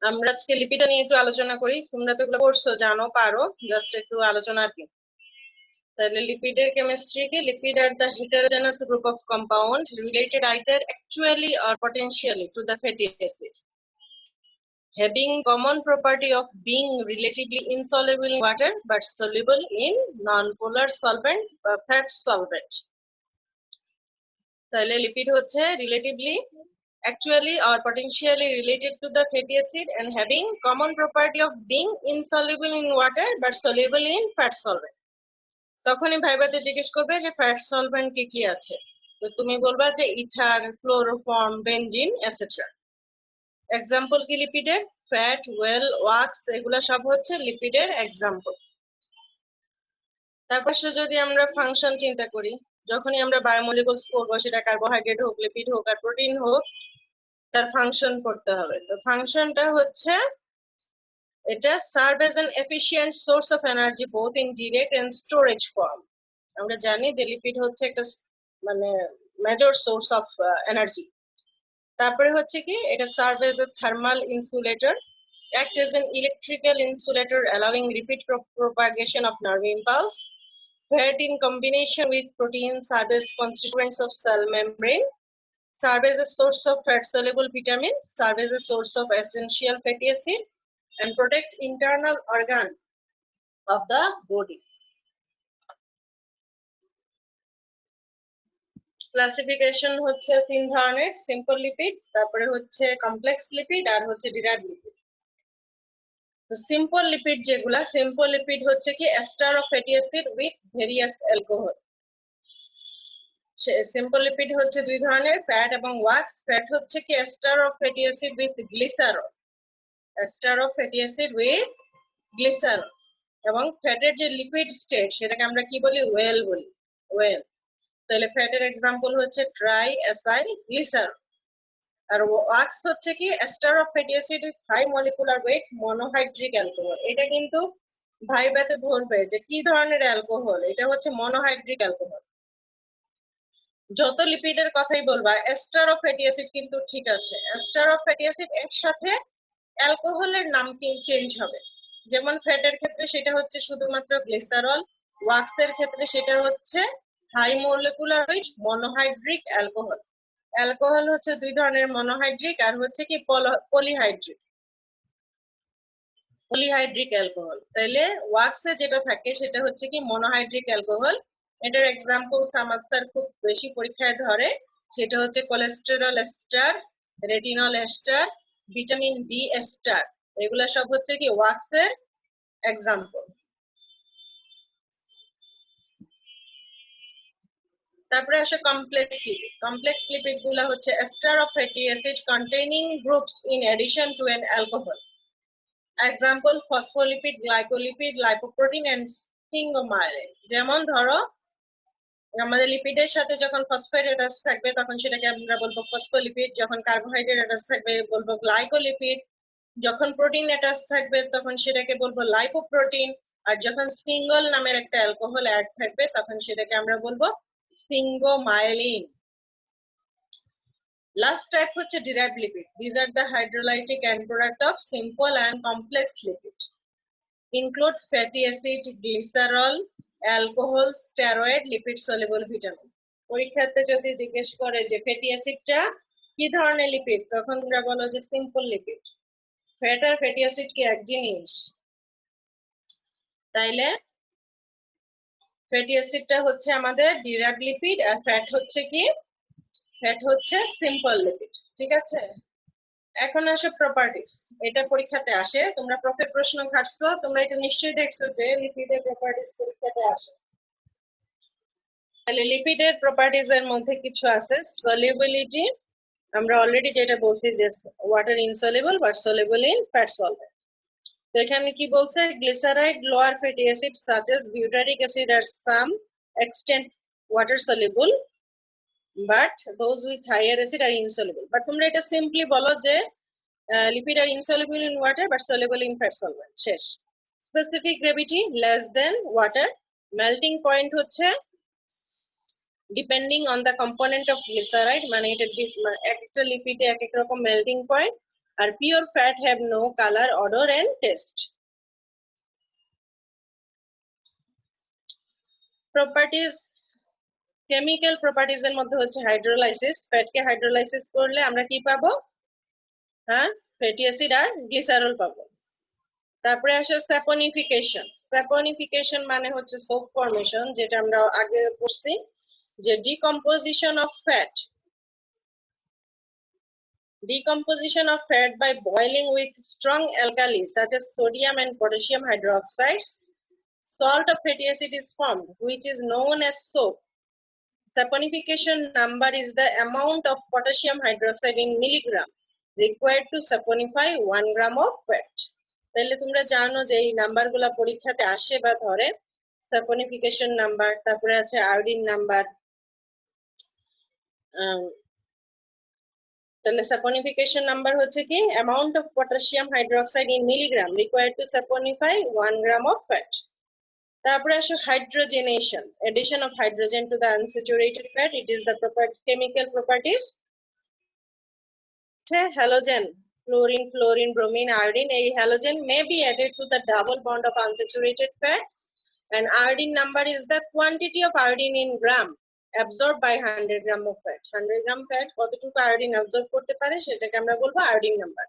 আমরা আজকে লিপিডটা নিয়ে একটু আলোচনা করি। তোমরা তো এগুলো পড়ছো, জানো, পারো, জাস্ট একটু আলোচনা আর কি। তাহলে লিপিডের কেমিস্ট্রি কি? Lipid are the heterogeneous group of compound related either actually or potentially to the fatty acid, having common property of being relatively insoluble in water but soluble in non-polar solvent বা fat solvent. তাহলে lipid হচ্ছে relatively, actually or potentially related to the fatty acid and having common property of being insoluble in water but soluble in fat solvent. তখনই ভাইবাতে জিজ্ঞেস করবে যে fat solvent কি কি আছে, তো তুমি বলবা যে ether, chloroform, benzene etcetera. Example কি লিপিডের? ফ্যাট, ওয়েল, ওয়াক্স, এগুলা সব হচ্ছে লিপিডের এক্সাম্পল। তারপর যদি আমরা ফাংশন চিন্তা করি, যখনই আমরা বায়োমলিকুলস পড়বো, সেটা কার্বোহাইড্রেট হোক, লিপিড হোক আর প্রোটিন হোক, তার ফাংশন পড়তে হবে। তো ফাংশনটা হচ্ছে এটা serve as an efficient source of energy both in direct and storage form. আমরা জানি যে লিপিড হচ্ছে একটা মানে মেজর সোর্স অফ এনার্জি। তারপরে হচ্ছে কি, এটা serve as a thermal insulator, act as an electrical insulator allowing repeat propagation of nerve impulse. Fat in combination with protein serve as constituents of cell membrane, serve as a source of fat soluble vitamin, serve as a source of essential fatty acid and protect internal organ of the body. Classification হচ্ছে তিন ধরনের: simple lipid, তারপরে হচ্ছে complex lipid আর হচ্ছে derived lipid. তো simple lipid যেগুলা, simple lipid হচ্ছে কি ester of fatty acid with various alcohol. Simple lipid হচ্ছে দুই ধরনের, ফ্যাট এবং ওয়াক্স। ফ্যাট হচ্ছে কি ester of fatty acid with glycerol, ester of fatty acid with glycerol. এবং ফ্যাটের যে লিকুইড স্টেট, সেটাকে আমরা কি বলি? ওয়েল বলি, ওয়েল। তাহলে ফ্যাটের এক্সাম্পল হচ্ছে ট্রাই অ্যাসাইল গ্লিসারল। আর ওয়াক্স হচ্ছে কি ester of fatty acid with high molecular weight monohydric alcohol. এটা কিন্তু ভাইবাতে ধরবে যে কি ধরনের অ্যালকোহল, এটা হচ্ছে মনোহাইড্রিক অ্যালকোহল। যত লিপিডের কথাই বলবা, এস্টার অফ ফ্যাটি অ্যাসিড কিন্তু ঠিক আছে, এস্টার অফ ফ্যাটি অ্যাসিড এর সাথে অ্যালকোহলের নাম চেঞ্জ হবে। যেমন ফ্যাটের ক্ষেত্রে সেটা হচ্ছে শুধুমাত্র গ্লিসারল, ওয়াক্সের ক্ষেত্রে সেটা হচ্ছে high molecular weight monohydric alcohol. Alcohol হচ্ছে দুই ধরনের, মনোহাইড্রিক আর হচ্ছে কি পলিহাইড্রিক, পলিহাইড্রিক অ্যালকোহল। তাইলে ওয়াক্সে যেটা থাকে সেটা হচ্ছে কি মনোহাইড্রিক অ্যালকোহল। এটার এক্সাম্পল সামাদ স্যার খুব বেশি পরীক্ষায় ধরে, সেটা হচ্ছে cholesterol ester, retinol ester, vitamin D ester, এগুলা সব হচ্ছে কি ওয়াক্সের এক্সাম্পল। তারপরে আসে কমপ্লেক্স লিপিড। কমপ্লেক্স লিপিড গুলা হচ্ছে ester of fatty acid containing groups in addition to an alcohol. Example phospholipid, glycolipid, lipoprotein and sphingomyelin. যেমন ধরো আমাদের লিপিডের সাথে যখন ফসফেট অ্যাটাচ থাকবে তখন সেটাকে আমরা বলবো ফসফোলিপিড, যখন কার্বোহাইড্রেট অ্যাটাচ থাকবে বলবো গ্লাইকোলিপিড, যখন প্রোটিন অ্যাটাচ থাকবে তখন সেটাকে বলবো লাইপোপ্রোটিন, আর যখন স্ফিঙ্গল নামের একটা অ্যালকোহল অ্যাড থাকবে তখন সেটাকে আমরা বলবো স্ফিঙ্গোমাইলিন। Last type হচ্ছে derived lipid. These are the hydrolytic end product of simple and complex lipid. Include fatty acid, glycerol, alcohol, steroid, lipid soluble vitamin. পরীক্ষাতে যদি জিজ্ঞেস করে যে ফ্যাটি অ্যাসিডটা কি ধরনের লিপিড, তখন তোমরা বলো যে সিম্পল লিপিড। ফ্যাট আর ফ্যাটি অ্যাসিড কি এক জিনিস? তাইলে ফ্যাটি অ্যাসিডটা হচ্ছে আমাদের ডিরাইভড লিপিড আর ফ্যাট হচ্ছে কি? ফ্যাট হচ্ছে সিম্পল লিপিড। ঠিক আছে, এখন আসে প্রপার্টিজ। এটা পরীক্ষাতে আসে, তোমরা প্রশ্ন ঘাটছো, তোমরা এটা নিশ্চয়ই দেখছো যে লিপিডের প্রপার্টিজ পরীক্ষাতে আসে। তাহলে লিপিডের প্রপার্টিজ এর মধ্যে কিছু আছে। সলিউবিলিটি, আমরা অলরেডি যেটা বলছি যে water insoluble but soluble in fat solvent. তো এখানে কি বলছে? Glyceride, lower fatty acid such as butyric acid are some extent water soluble but those with higher acid are insoluble. But তোমরা এটা সিম্পলি বলো যে lipid are insoluble in water but soluble in fat solvent, শেষ। Specific gravity less than water, melting point হচ্ছে depending on the component of glyceride, মানে এটা একটা লিপিডে এক এক রকম মেল্টিং পয়েন্ট। আর pure fat have no colour, odour and taste. Properties, chemical properties এর মধ্যে হচ্ছে হাইড্রোলাইসিস। ফ্যাটকে হাইড্রোলাইসিস করলে আমরা কি পাবো? হ্যাঁ, ফ্যাটি অ্যাসিড আর গ্লিসারল পাবো। তারপরে আসে স্যাপনিফিকেশন। স্যাপনিফিকেশন মানে হচ্ছে সোপ ফর্মেশন, যেটা আমরা আগে পড়ছি, যে decomposition of fat. Decomposition of fat by boiling with strong alkalis such as sodium and potassium hydroxides. Salt of fatty acid is formed, which is known as soap. Saponification number is the amount of potassium hydroxide in milligram required to saponify 1 gram of fat. তাহলে তোমরা জানো যে এই নাম্বারগুলো পরীক্ষাতে আসে বা ধরে। সাপনিফিকেশন নাম্বার, তারপরে আছে আয়োডিন নাম্বার। তাহলে সাপনিফিকেশন নাম্বার হচ্ছে কি amount of potassium hydroxide in milligram required to saponify 1 gram of fat. তারপরে আসে hydrogenation, addition of hydrogen to the unsaturated fat. It is the chemical properties. Halogen, fluorine, fluorine, bromine, iodine. এই halogen may be added to the double bond of unsaturated fat, and iodine number is the quantity of iodine in gram absorbed by 100 gram of fat. 100 gram fat কতটুকু iodine absorb করতে পারে সেটাকে আমরা বলবো iodine number.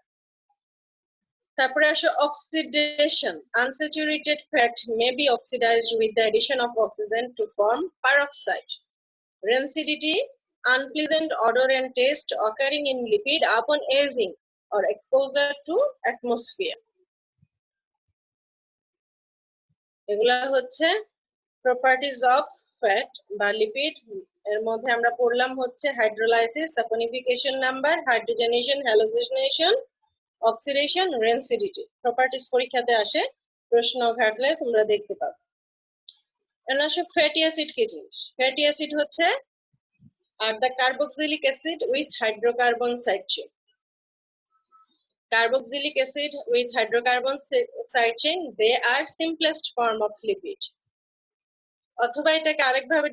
তারপরে আসে oxidation. Unsaturated fat may be oxidized with the addition of oxygen to form peroxide. Rancidity, unpleasant odor and taste occurring in lipid upon aging or exposure to atmosphere. এগুলা হচ্ছে properties of fat বা lipid. এর মধ্যে আমরা পড়লাম হচ্ছে hydrolysis, saponification number, hydrogenation, halogenation, oxidation, rancidity. Properties পরীক্ষাতে আসে, প্রশ্ন ঘাটলে তোমরা দেখতে পাবে। এখন আসে ফ্যাটি অ্যাসিড কি জিনিস। ফ্যাটি অ্যাসিড হচ্ছে আর the carboxylic acid with hydrocarbon side chain. Carboxylic acid with hydrocarbon side chain, they are simplest form of lipid. অথবা এটাকে আরেকভাবে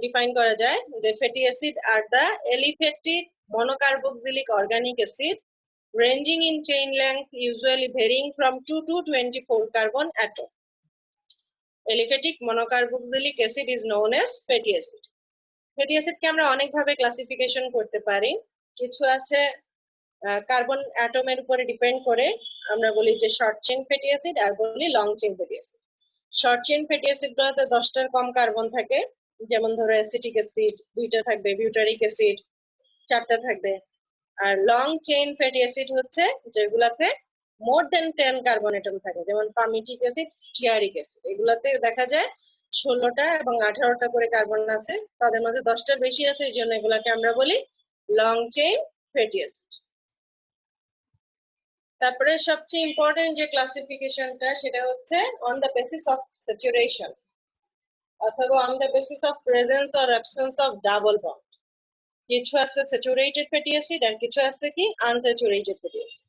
ডিফাইন করা যায় যে fatty acid are the aliphatic monocarboxylic organic acid ranging in chain length usually varying from 2 to 24 carbon atom. Aliphatic monocarboxylic acid is known as fatty acid. Fatty অ্যাসিডকে আমরা অনেকভাবে classification করতে পারি। কিছু আছে কার্বন অ্যাটমের উপরে ডিপেন্ড করে, আমরা বলি যে শর্ট চেইন ফ্যাটি অ্যাসিড আর বলি long chain fatty acid. Short chain fatty acid গুলোতে 10টার কম কার্বন থাকে, যেমন ধরো অ্যাসিটিক অ্যাসিড 2টা থাকবে, বিউটারিক অ্যাসিড 4টা থাকবে। আর লং চেইন ফ্যাটি অ্যাসিড হচ্ছে যেগুলাতে মোর দেন 10 কার্বন অ্যাটম থাকে, যেমন পামিটিক অ্যাসিড, স্টিয়ারিক অ্যাসিড। এগুলাতে দেখা যায় 16টা এবং 18টা করে কার্বন আছে, তাদের মধ্যে 10টার বেশি আছে, এই জন্য এগুলাকে আমরা বলি লং চেইন ফ্যাটি অ্যাসিড। তারপরে সবচেয়ে ইম্পর্টেন্ট যে ক্লাসিফিকেশনটা সেটা হচ্ছে on the basis of saturation অথবা on the basis of presence or absence of double bond. কিছু আছে স্যাচুরেটেড ফ্যাটি অ্যাসিড আর কিছু আছে কি আনস্যাচুরেটেড ফ্যাটি অ্যাসিড।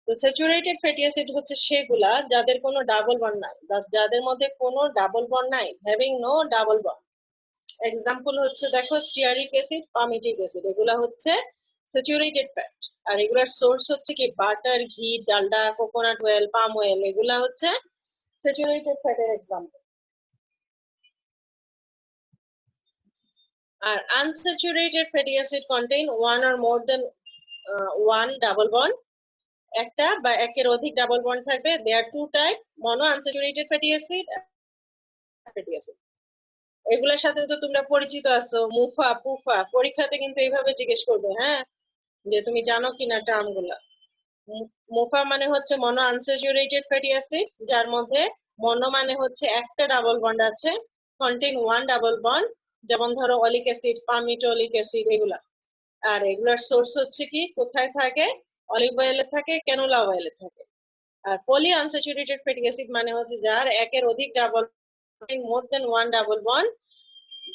তো স্যাচুরেটেড ফ্যাটি অ্যাসিড হচ্ছে সেগুলা যাদের কোনো ডাবল বন্ড নাই, যাদের মধ্যে কোনো ডাবল বন্ড নাই, having no double bond. Example হচ্ছে দেখো স্টিয়ারিক অ্যাসিড, পামিটিক অ্যাসিড, এগুলা হচ্ছে স্যাচুরেটেড ফ্যাট। আর এগুলার সোর্স হচ্ছে কি butter, ghee, Dalda, coconut oil, palm oil, এগুলা হচ্ছে স্যাচুরেটেড ফ্যাটের এক্সাম্পল। আর unsaturated fatty acid contain one or more than one double bond. একটা বা একের অধিক ডাবল বন্ড থাকবে। There two type, mono unsaturated fatty acid, fatty acid. এগুলোর সাথে তো তোমরা পরিচিত আছো, মুফা, পুফা। পরীক্ষাতে কিন্তু এইভাবে জিজ্ঞেস করবে, হ্যাঁ, যে তুমি জানো কিনা টার্ম গুলা। মুফা মানে হচ্ছে মনো আনস্যাচুরেটেড ফ্যাটি অ্যাসিড, যার মধ্যে মনো মানে হচ্ছে একটা ডাবল বন্ড আছে, কন্টেইন ওয়ান ডাবল বন্ড, যেমন ধরো অলিক অ্যাসিড, পামিটোলিক অ্যাসিড, এগুলা। আর এগুলার সোর্স হচ্ছে কি কোথায় থাকে? অলিভ অয়েলে থাকে, ক্যানোলা অয়েলে থাকে। আর পলি আনস্যাচুরেটেড ফ্যাটি অ্যাসিড মানে হচ্ছে যার একের অধিক double, more than one double bond.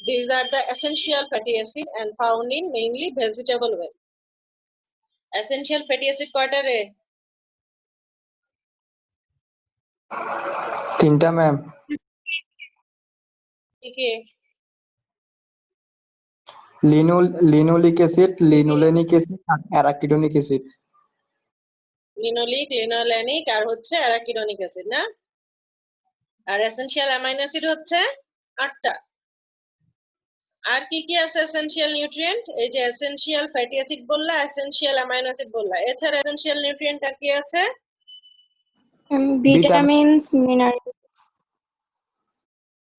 These are the essential fatty acid and found in mainly vegetable oil. Essential fatty acid কয়টা রে? 3টা ম্যাম। কি কি? লিনোলিক অ্যাসিড, লিনোলেনিক অ্যাসিড আর অ্যারাকিডোনিক অ্যাসিড। লিনোলিক, লিনোলেনিক আর হচ্ছে অ্যারাকিডনিক অ্যাসিড না? আর essential amino acid হচ্ছে 8টা। আর কি কি আছে এসেনশিয়াল নিউট্রিয়েন্ট? এই যে এসেনশিয়াল ফ্যাটি অ্যাসিড বললা, এসেনশিয়াল অ্যামাইনো অ্যাসিড বললা, এছাড়া এসেনশিয়াল নিউট্রিয়েন্ট আর কি আছে? vitamins, minerals.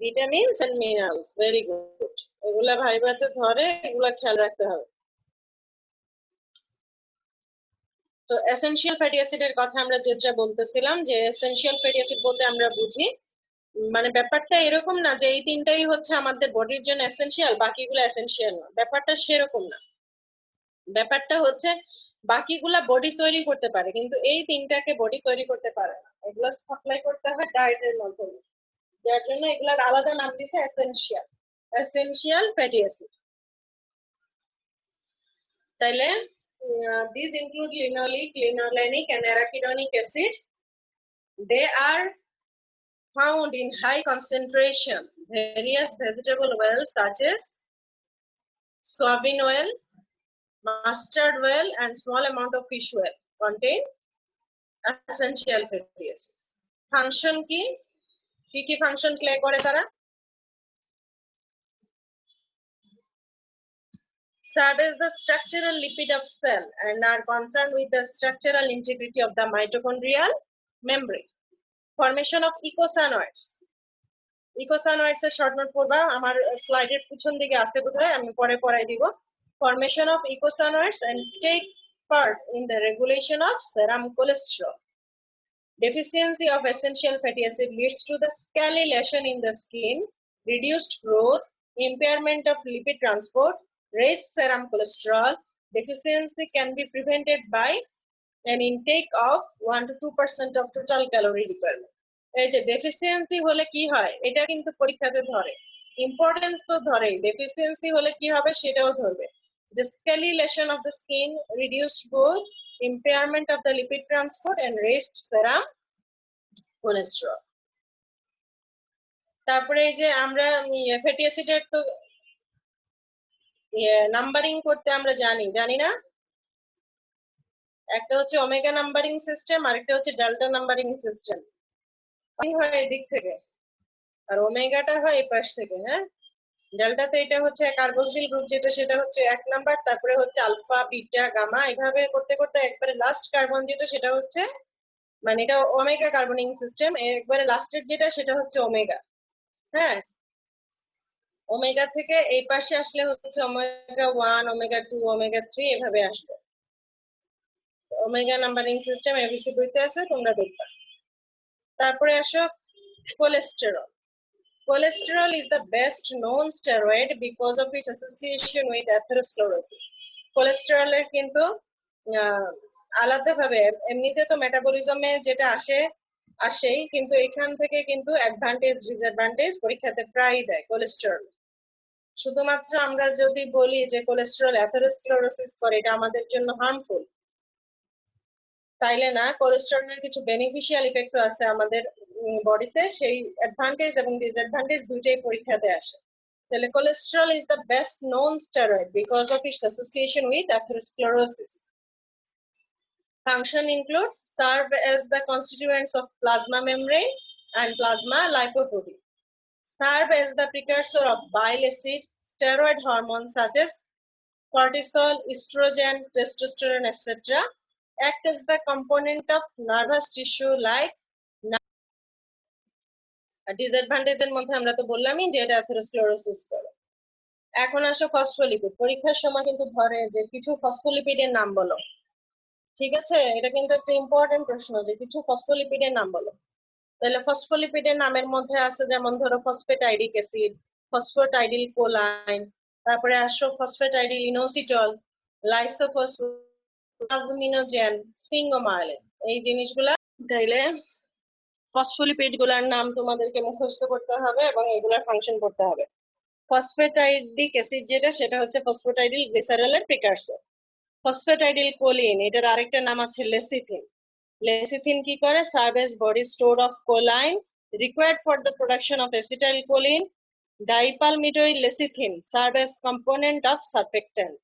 Vitamins and minerals, very good. এগুলা ভাইবাতে ধরে, এগুলা খেয়াল রাখতে হবে। তো এসেনশিয়াল ফ্যাটি অ্যাসিডের কথা আমরা যেটা বলতেছিলাম, যে এসেনশিয়াল ফ্যাটি অ্যাসিড বলতে আমরা বুঝি, মানে ব্যাপারটা এরকম না যে এই তিনটাই হচ্ছে আমাদের বডির জন্য এসেনশিয়াল, বাকিগুলো এসেনশিয়াল না, ব্যাপারটা সেরকম না। ব্যাপারটা হচ্ছে বাকিগুলা বডি তৈরি করতে পারে, কিন্তু এই তিনটাকে বডি তৈরি করতে পারে না। এগুলো সাপ্লাই করতে হয় ডায়েটের মাধ্যমে, যার জন্য এগুলার আলাদা নাম দিছে এসেনশিয়াল, এসেনশিয়াল ফ্যাটি অ্যাসিড। তাইলে these include linoleic, linolenic and arachidonic acid. They are found in high concentration. Various vegetable oils such as soybean oil, mustard oil and small amount of fish oil contain essential fatty acid. Function কি কি function play করে তারা? Serve as the structural lipid of cell and are concerned with the structural integrity of the mitochondrial membrane. Formation of eicosanoids. ইকোসানোয়েটস এর short note পড়বা, আমার স্লাইডের পিছন দিকে আছে বোধহয়, আমি পরে পড়াই দিব। Formation of eicosanoids and take part in the regulation of serum cholesterol. Deficiency of essential fatty acid leads to the scaly lesion in the skin, reduced growth, impairment of lipid transport, raised serum cholesterol. Deficiency can be prevented by an intake of 1 to 2% of total calorie requirement. এই যে deficiency হলে কি হয়, এটা কিন্তু পরীক্ষাতে ধরে, importance তো ধরে, ডেফিসিয়েন্সি হলে কি হবে সেটাও ধরবে, যে scaly lesion of the skin, reduced growth, impairment of the lipid transport and rest serum cholesterol. তারপরে এই যে আমরা ফ্যাটি অ্যাসিডের তো নাম্বারিং করতে আমরা জানি না? একটা হচ্ছে ওমেগা নাম্বারিং সিস্টেম, আরেকটা হচ্ছে ডেল্টা নাম্বারিং সিস্টেম। হয় এদিক থেকে আর ওমেগাটা হয় এই পাশ থেকে। হ্যাঁ, ডেল্টাতে এটা হচ্ছে কার্বক্সিল গ্রুপ, যেটা সেটা হচ্ছে 1 নাম্বার, তারপরে হচ্ছে আলফা, বিটা, গামা, এভাবে করতে করতে একবারে লাস্ট কার্বন যেটা সেটা হচ্ছে, মানে এটা ওমেগা কার্বনিং সিস্টেম, একবারে লাস্টের যেটা সেটা হচ্ছে ওমেগা। হ্যাঁ, ওমেগা থেকে এই পাশে আসলে হচ্ছে ওমেগা 1, ওমেগা 2, ওমেগা 3 এভাবে আসবে। ওমেগা নাম্বারিং সিস্টেম এবিসি বইতে আছে, তোমরা দেখবা। তারপরে আসো cholesterol. Cholesterol is the best known steroid because of its association with atherosclerosis. Cholesterol এর কিন্তু আলাদাভাবে, এমনিতে তো মেটাবলিজমে যেটা আসেই, কিন্তু এখান থেকে কিন্তু অ্যাডভান্টেজ ডিসঅ্যাডভান্টেজ পরীক্ষাতে প্রায় দেয় কোলেস্টেরল। শুধুমাত্র আমরা যদি বলি যে কোলেস্টেরল অ্যাথেরোস্ক্লেরোসিস করে, এটা আমাদের জন্য হার্মফুল, তাইলে না, কোলেস্টেরলের কিছু বেনিফিশিয়াল ইফেক্টও আছে আমাদের বডিতে, সেই অ্যাডভান্টেজ এবং ডিসঅ্যাডভান্টেজ দুইটাই পরীক্ষাতে আসে। তাহলে cholesterol is the best known steroid because of its association with atherosclerosis. Function include serve as the constituents of plasma membrane and plasma lipoprotein, serve as the precursor of bile acid, steroid hormones such as cortisol, estrogen, testosterone, etc., act as the component of nervous tissue like ডিসঅ্যাডভান্টেজের মধ্যে আমরা তো বললামই যে এটা atherosclerosis করে। এখন আসো phospholipid. পরীক্ষার সময় কিন্তু ধরে যে কিছু ফসফোলিপিডের নাম বলো, ঠিক আছে? এটা কিন্তু একটা ইম্পর্টেন্ট প্রশ্ন যে কিছু ফসফোলিপিডের নাম বলো। তাহলে ফসফোলিপিডের নামের মধ্যে আছে যেমন ধরো ফসফেটাইডিক অ্যাসিড, ফসফোটাইডিল কোলাইন, তারপরে আসো ফসফেটাইডিল ইনোসিটল, লাইসোফসফোপ্লাজমিনোজেন, স্ফিঙ্গোমাইলিন, এই জিনিসগুলা। তাইলে ফসফোলিপিড গুলার নাম তোমাদেরকে মুখস্থ করতে হবে এবং এগুলার ফাংশন করতে হবে। ফসফেটাইডিক অ্যাসিড যেটা সেটা হচ্ছে ফসফোটাইডিল গ্লিসারলের প্রিকারসর। ফসফেটাইডিল কোলিন, এটার আরেকটা নাম আছে লেসিথিন। লেসিথিন কি করে? Serve as body store of choline required for the production of acetylcholine. Dipalmityl lecithin serve as component of surfactant.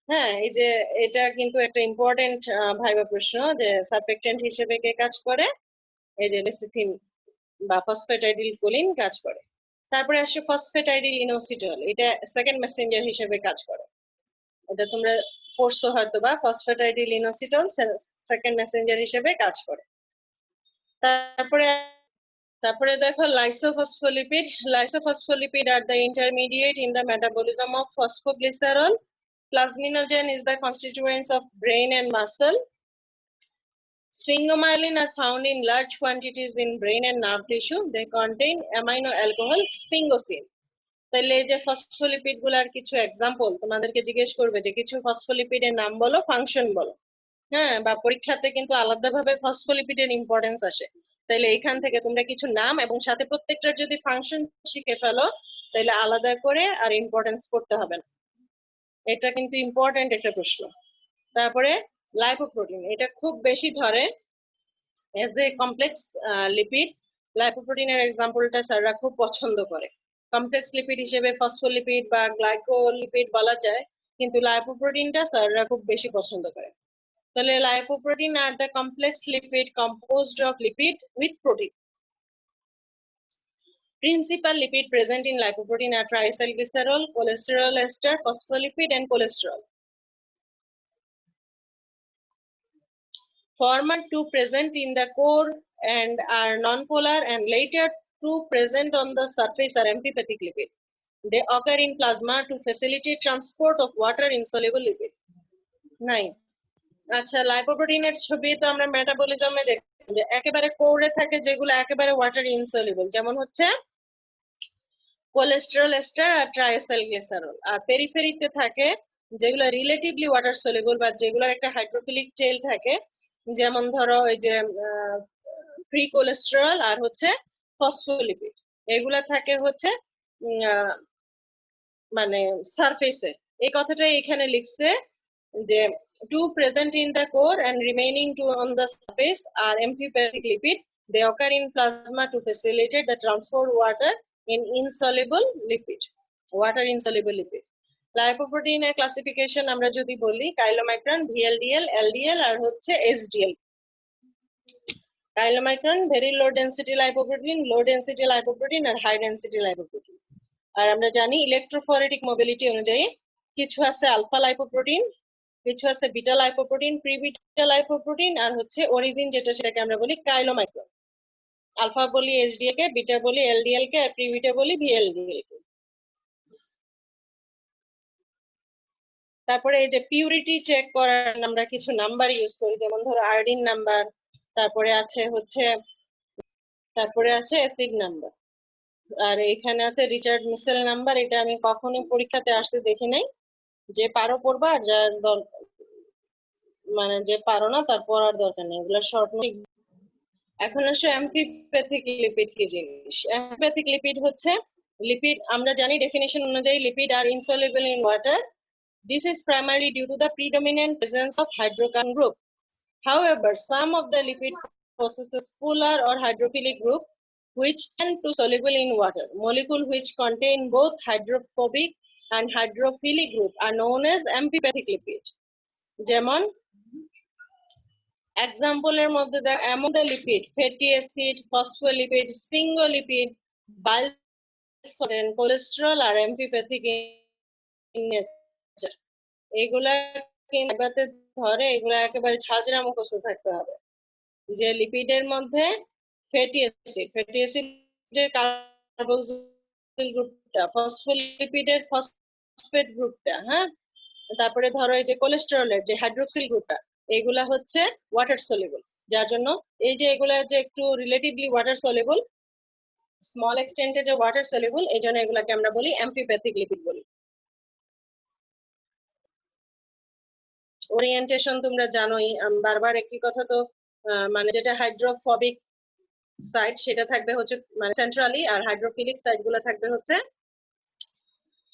হ্যাঁ, এই যে এটা কিন্তু একটা ইম্পর্টেন্ট ভাইবা প্রশ্ন যে সারফেক্টেন্ট হিসেবে কে কাজ করে, এই যে লেসিথিন বা ফসফেটাইডিল কোলিন কাজ করে। তারপরে আসছে ফসফেটাইডিল ইনোসিটল, এটা সেকেন্ড মেসেঞ্জার হিসেবে কাজ করে। এটা তোমরা পড়ছো হয়তো বা, ফসফেটাইডিল ইনোসিটল সেকেন্ড মেসেঞ্জার হিসেবে কাজ করে। তারপরে তারপরে দেখো লাইসোফসফোলিপিড। Lysophospholipid are the intermediate in the metabolism of phosphoglycerol. Plasminogen is the constituents of brain and muscle. Sphingomyelin are found in large quantities in brain and nerve tissue. They contain amino alcohol sphingosine. তাহলে এই যে phospholipid গুলার কিছু example তোমাদেরকে জিজ্ঞেস করবে যে কিছু ফসফোলিপিডের নাম বলো, ফাংশন বলো। হ্যাঁ, বা পরীক্ষাতে কিন্তু আলাদাভাবে ফসফোলিপিডের ইম্পর্টেন্স আসে। তাহলে এখান থেকে তোমরা কিছু নাম এবং সাথে প্রত্যেকটার যদি ফাংশন শিখে ফেলো তাহলে আলাদা করে আর ইম্পর্টেন্স করতে হবে না। এটা কিন্তু ইম্পর্টেন্ট একটা প্রশ্ন। তারপরে লাইপোপ্রোটিন, এটা খুব বেশি ধরে এজ এ কমপ্লেক্স লিপিড। লাইপোপ্রোটিনের এক্সাম্পলটা স্যাররা খুব পছন্দ করে। কমপ্লেক্স লিপিড হিসেবে ফসফোলিপিড বা গ্লাইকোলিপিড বলা যায়, কিন্তু লাইপোপ্রোটিনটা স্যাররা খুব বেশি পছন্দ করে। তাহলে lipoprotein are the complex lipid composed of lipid with protein. Principal lipid present in lipoprotein are triacylglycerol, cholesterol ester, phospholipid, and cholesterol. Former two present in the core and are nonpolar, and later two present on the surface are amphipathic lipid. They occur in plasma to facilitate transport of water insoluble lipid. 9. আচ্ছা, লাইপোপ্রোটিনের ছবি তো আমরা মেটাবলিজমে দেখি যে একেবারে কোরে থাকে যেগুলো একেবারে ওয়াটার ইনসলিবল, যেমন হচ্ছে কোলেস্টেরল এস্টার আর ট্রাইসাইলগ্লিসারল। আর পেরিফেরিতে থাকে যেগুলো রিলেটিভলি ওয়াটার সলিবল বা যেগুলোর একটা হাইড্রোফিলিক টেল থাকে, যেমন ধরো এই যে ফ্রি কোলেস্টেরল আর হচ্ছে ফসফোলিপিড, এগুলা থাকে হচ্ছে মানে সারফেসে। এই কথাটাই এখানে লিখছে যে two present in the core and remaining two on the surface are amphipathic lipid. They occur in plasma to facilitate the transport water in insoluble lipid. Water insoluble lipid. Lipoprotein এর ক্লাসিফিকেশন আমরা যদি বলি chylomicron, VLDL, LDL আর হচ্ছে SDL। Chylomicron very low density lipoprotein, low density lipoprotein আর high density lipoprotein. আর আমরা জানি ইলেকট্রোফরেটিক মোবিলিটি অনুযায়ী কিছু আছে আলফা লাইপোপ্রোটিন, কিছু আছে beta lipoprotein, pre beta lipoprotein আর হচ্ছে অরিজিন যেটা সেটাকে আমরা বলি কাইলোমাইক্রন। আলফা বলি এসডিএল কে, বিটা বলি এলডিএল কে আর প্রি বিটা বলি ভিএলডিএল কে। তারপরে এই যে পিউরিটি চেক করার আমরা কিছু নাম্বার ইউজ করি, যেমন ধরো আয়োডিন নাম্বার, তারপরে আছে অ্যাসিড নাম্বার, আর এখানে আছে রিচার্ড মিসেল নাম্বার। এটা আমি কখনো পরীক্ষাতে আসতে দেখি নাই। যে পারো পড়বা, আর যার মানে যে পারো না তার পড়ার দরকার নেই, এগুলো শর্ট নোট। এখন আসলে অ্যামফিপ্যাথিক লিপিড কি জিনিস? অ্যামফিপ্যাথিক লিপিড হচ্ছে লিপিড, আমরা জানি ডেফিনেশন অনুযায়ী lipid are insoluble in water. This is primarily due to the predominant presence of hydrocarbon group. However, some of the lipid possesses polar or hydrophilic group which tend to soluble in water. Molecule which contain both hydrophobic and hydrophilic group are known as amphipathic lipid. যেমন এক্সাম্পলের মধ্যে দেখ, among the lipid, fatty acid, phospholipid, sphingolipid, bile salt and cholesterol are amphipathic in nature. এগুলা কিন্তু ধরে, এগুলা একেবারে ঝাঁঝরা মুখস্থ থাকতে হবে। যে লিপিডের মধ্যে ফ্যাটি অ্যাসিডের কার্বক্সিল গ্রুপটা, ফসফোলিপিডের ফসফেট গ্রুপটা, হ্যাঁ। তারপরে ধরো এই যে কোলেস্টেরলের যে হাইড্রোক্সিল গ্রুপটা, এগুলা হচ্ছে ওয়াটার সলিবল, যার জন্য এই যে এগুলা যে একটু রিলেটিভলি ওয়াটার সলিবল, স্মল এক্সটেন্টে যে ওয়াটার সলিবল, এই জন্য এগুলাকে আমরা বলি অ্যামফিপ্যাথিক লিপিড বলি। ওরিয়েন্টেশন তোমরা জানোই, বারবার একই কথা তো, মানে যেটা হাইড্রোফোবিক সাইড সেটা থাকবে হচ্ছে মানে সেন্ট্রালি, আর হাইড্রোফিলিক সাইড গুলো থাকবে হচ্ছে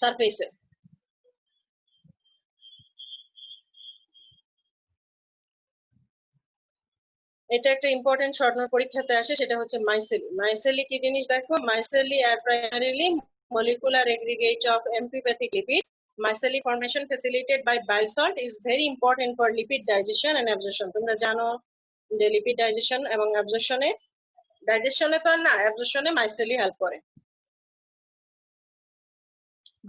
সারফেসে। এটা একটা ইম্পর্টেন্ট শর্ট নোট পরীক্ষাতে আসে, সেটা হচ্ছে মাইসেলি। মাইসেলি কি জিনিস দেখো, মাইসেলি আর primarily molecular aggregate of amphipathic lipid. Micelle formation facilitated by bile salt is very important for lipid digestion and absorption. তোমরা জানো যে লিপিড ডাইজেশন এবং ডাইজেশনে তো না, অ্যাবজর্পশনে মাইসেলি হেল্প করে।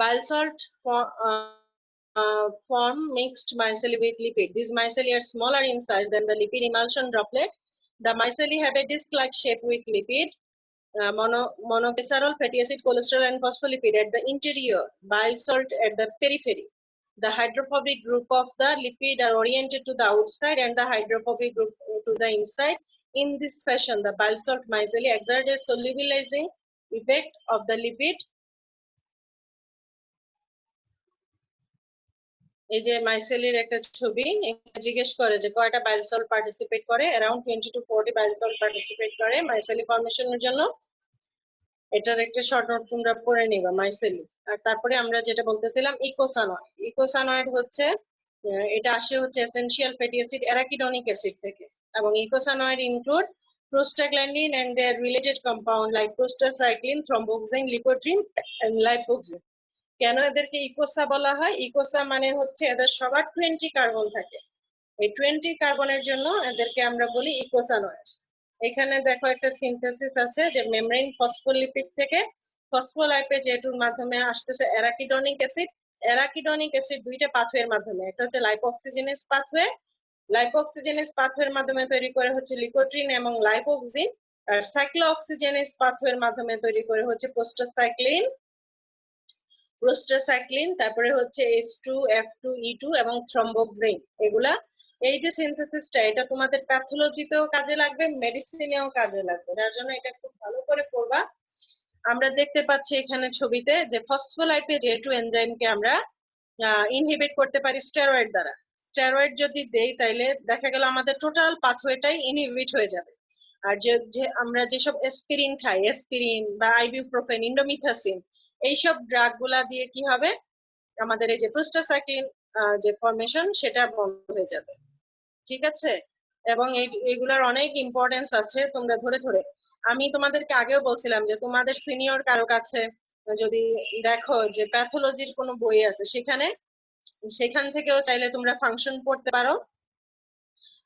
Bile salt form mixed micelle with lipid. These micelle are smaller in size than the lipid emulsion droplet. The micelle have a disc-like shape with lipid, monoglycerol, fatty acid, cholesterol, and phospholipid at the interior, bile salt at the periphery. The hydrophobic group of the lipid are oriented to the outside and the hydrophobic group to the inside. In this fashion, the bile salt micelle exert a solubilizing effect of the lipid. এই যে মাইসেলির একটা ছবি, জিজ্ঞেস করে যে কয়টা bile salt participate করে, around 20 to 40 bile salt participate করে মাইসেলি ফর্মেশনের জন্য। এটার একটা শর্ট নোট তোমরা পড়ে নিবা মাইসেলি। আর তারপরে আমরা যেটা বলতেছিলাম ইকোসানয়েড। ইকোসানয়েড হচ্ছে এটা আসে হচ্ছে essential fatty acid arachidonic acid থেকে, এবং eicosanoid include prostaglandin and their related compound like prostacyclin, thromboxane, leukotriene and lipoxin. কেন এদেরকে ইকোসা বলা হয়? ইকোসা মানে হচ্ছে এদের সবার 20 কার্বন থাকে। এই 20 কার্বনের জন্য এদেরকে আমরা বলি ইকোসানয়েডস। এখানে দেখো একটা সিনথেসিস আছে যে মেমব্রেন ফসফোলিপিড থেকে ফসফোলাইপেজ এর মাধ্যমে আসতেছে অ্যারাকিডনিক অ্যাসিড। অ্যারাকিডনিক অ্যাসিড দুইটা পাথওয়ের মাধ্যমে, একটা হচ্ছে লাইপোক্সিজেনেস পাথওয়ে। লাইপোক্সিজেনেস পাথওয়ের মাধ্যমে তৈরি করে হচ্ছে লিকোট্রিন এবং লাইপোক্সিন, আর সাইক্লোঅক্সিজেনেস পাথওয়ের মাধ্যমে তৈরি করে হচ্ছে প্রোস্টাসাইক্লিন, তারপরে হচ্ছে H2F2E2 এবং থ্রম্বোক্সিন। এগুলা এই যে সিনথেসিসটা, এটা তোমাদের প্যাথোলজিতেও কাজে লাগবে, মেডিসিনেও কাজে লাগবে, যার জন্য এটা খুব ভালো করে পড়বা। আমরা দেখতে পাচ্ছি এখানে ছবিতে যে ফসফোলাইপেজ A2 এনজাইমকে আমরা ইনহিবিট করতে পারি স্টেরয়েড দ্বারা। স্টেরয়েড যদি দেই তাইলে দেখা গেল আমাদের টোটাল পাথওয়েটাই ইনহিবিট হয়ে যাবে। আর যে আমরা যেসব অ্যাসপিরিন খাই, অ্যাসপিরিন বা আইবুপ্রোফেন, ইন্ডোমিথাসিন, এইসব ড্রাগ গুলা দিয়ে কি হবে, আমাদের এই যে প্রোস্টাসাইক্লিন যে ফর্মেশন সেটা বন্ধ হয়ে যাবে। ঠিক আছে? এবং এগুলার অনেক ইম্পর্টেন্স আছে, তোমরা ধরে ধরে, আমি তোমাদেরকে আগেও বলছিলাম যে তোমাদের সিনিয়র কারো কাছে যদি দেখো যে প্যাথোলজির কোনো বই আছে, সেখান থেকেও চাইলে তোমরা ফাংশন পড়তে পারো,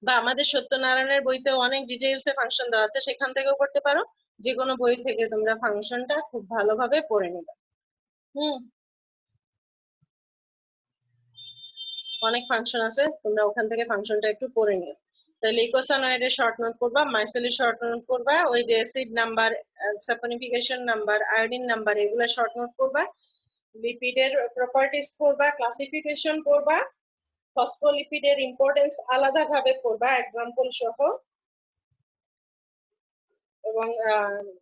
বা আমাদের সত্যনারায়ণের বইতেও অনেক ডিটেইলসে ফাংশন দেওয়া আছে, সেখান থেকেও পড়তে পারো। যে কোনো বই থেকে তোমরা ফাংশনটা খুব ভালোভাবে পড়ে নিবে। অনেক ফাংশন আছে, তোমরা ওখান থেকে ফাংশনটা একটু পড়ে নিও। তাহলে ইকোসানয়েডের শর্ট নোট করবা, মাইসেলির শর্ট নোট করবা, ওই যে acid number, saponification number, iodine number, এগুলো শর্ট নোট করবা, লিপিডের প্রপার্টিজ করবা, ক্লাসিফিকেশন করবা, ফসফোলিপিডের ইম্পর্টেন্স আলাদাভাবে পড়বা এক্সাম্পল সহ, এবং